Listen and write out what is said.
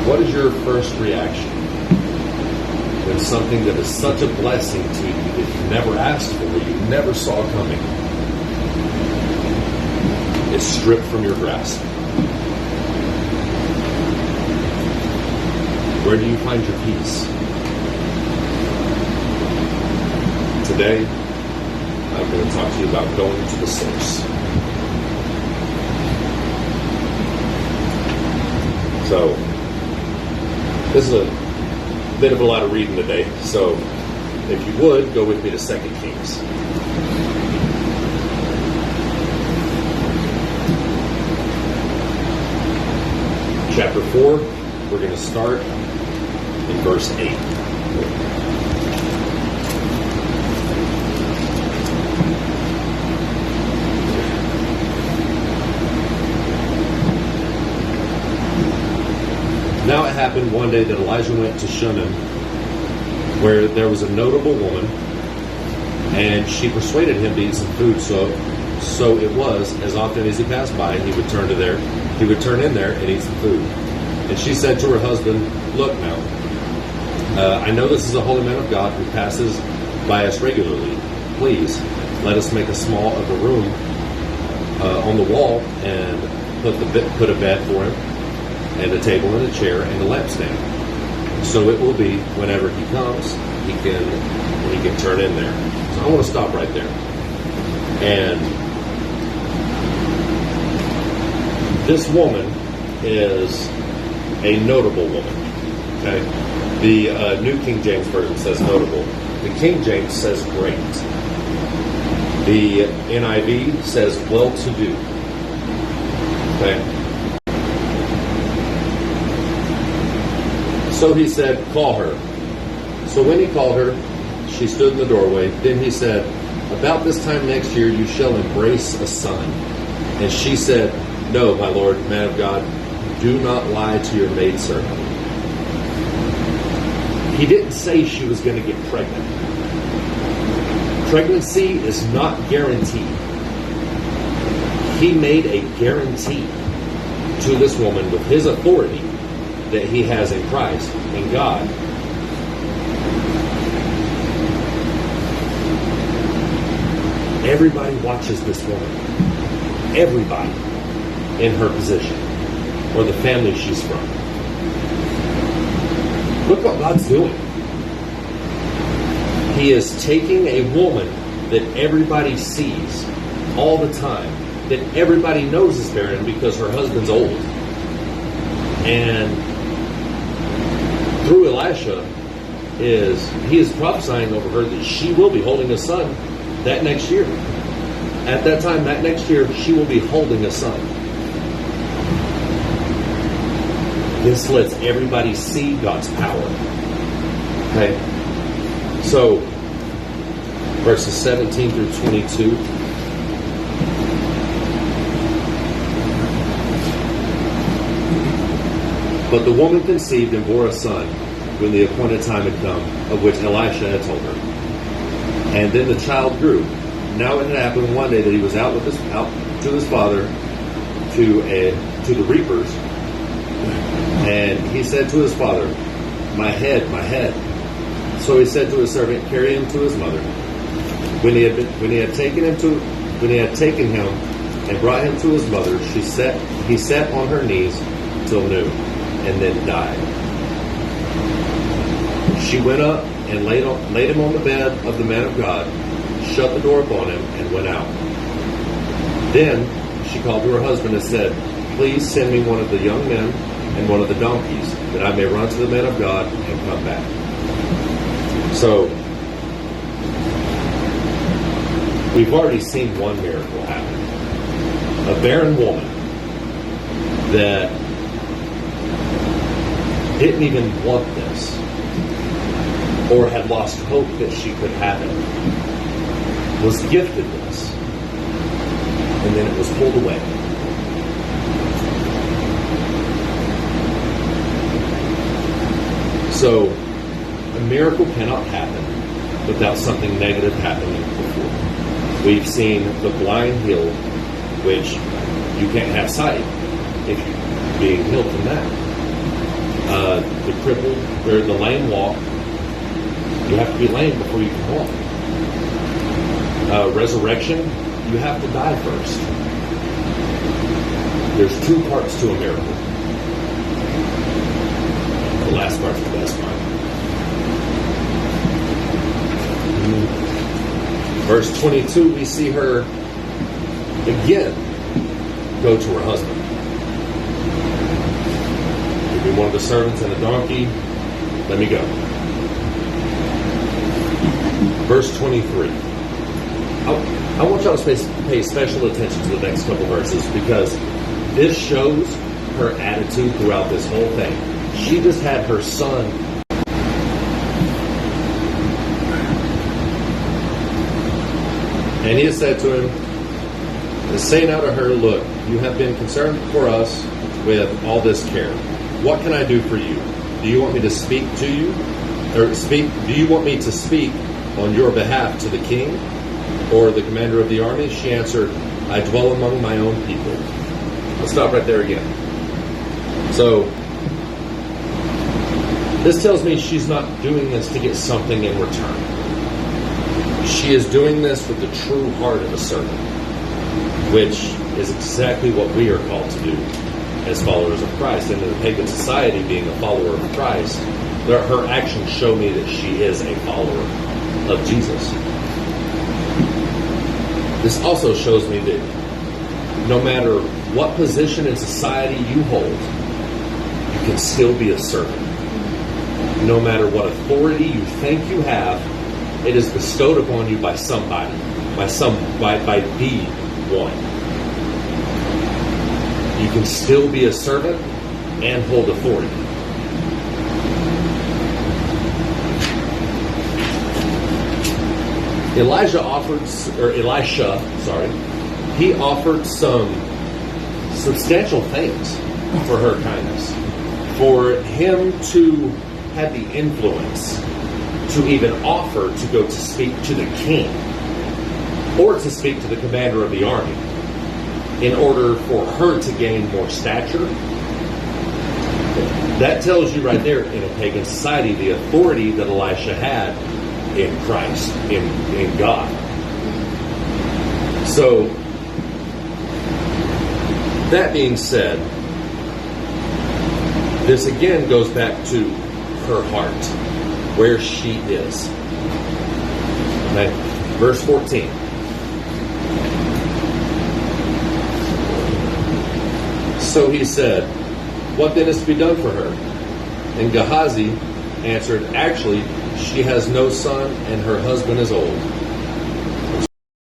What is your first reaction when something that is such a blessing to you that you never asked for, you never saw coming, is stripped from your grasp? Where do you find your peace? Today, I'm going to talk to you about going to the source. So, this is a bit of a lot of reading today. So, if you would, go with me to 2 Kings. Chapter 4, we're going to start in verse 8. Now it happened one day that Elijah went to Shunammite, where there was a notable woman, and she persuaded him to eat some food. So it was, as often as he passed by, he would turn in there and eat some food. And she said to her husband, "Look now, I know this is a holy man of God who passes by us regularly. Please, let us make a small of a room on the wall and put a bed for him, and a table and a chair and a lampstand. So it will be whenever he comes, he can turn in there." So I want to stop right there. And this woman is a notable woman. Okay, the New King James Version says notable. The King James says great. The NIV says well-to-do. Okay. So he said, "Call her." So when he called her, she stood in the doorway. Then he said, "About this time next year you shall embrace a son." And she said, "No, my lord, man of God, do not lie to your maidservant." He didn't say she was going to get pregnant. Pregnancy is not guaranteed. He made a guarantee to this woman with his authority that he has in Christ, in God. Everybody watches this woman. Everybody in her position or the family she's from. Look what God's doing. He is taking a woman that everybody sees all the time, that everybody knows is barren because her husband's old. And through Elisha, he is prophesying over her that she will be holding a son that next year. At that time, that next year, she will be holding a son. This lets everybody see God's power. Okay? So, verses 17 through 22. But the woman conceived and bore a son when the appointed time had come, of which Elisha had told her. And then the child grew. Now it had happened one day that he was out to his father to the reapers, and he said to his father, my head." So he said to his servant, "Carry him to his mother." When he had taken him and brought him to his mother, he sat on her knees till noon, and then died. She went up and laid him on the bed of the man of God, shut the door upon him, and went out. Then she called to her husband and said, "Please send me one of the young men and one of the donkeys, that I may run to the man of God and come back." So, we've already seen one miracle happen. A barren woman that didn't even want this, or had lost hope that she could have it, was gifted this, and then it was pulled away. So, a miracle cannot happen without something negative happening before. We've seen the blind healed, which you can't have sight if you're being healed from that. The crippled or the lame walk. You have to be lame before you can walk. Resurrection, you have to die first. There's two parts to a miracle. The last part's the best part. Verse 22, we see her again go to her husband. Give me one of the servants and a donkey. Let me go. Verse 23. I want y'all to pay special attention to the next couple verses because this shows her attitude throughout this whole thing. She just had her son. And he said to him, say now to her, look, you have been concerned for us with all this care. What can I do for you? Do you want me to speak to you? Do you want me to speak on your behalf to the king or the commander of the army? She answered, I dwell among my own people. Let's stop right there again. So, this tells me she's not doing this to get something in return. She is doing this with the true heart of a servant, which is exactly what we are called to do as followers of Christ. And in a pagan society, being a follower of Christ, her actions show me that she is a follower of Jesus. This also shows me that no matter what position in society you hold, you can still be a servant. No matter what authority you think you have, it is bestowed upon you by somebody, by the one. You can still be a servant and hold authority. Elisha offered some substantial things for her kindness. For him to have the influence to even offer to go to speak to the king or to speak to the commander of the army in order for her to gain more stature, that tells you right there in a pagan society the authority that Elisha had in Christ, in God. So, that being said, this again goes back to her heart, where she is. Okay. Verse 14. So he said, what then is to be done for her? And Gehazi answered, actually, she has no son and her husband is old.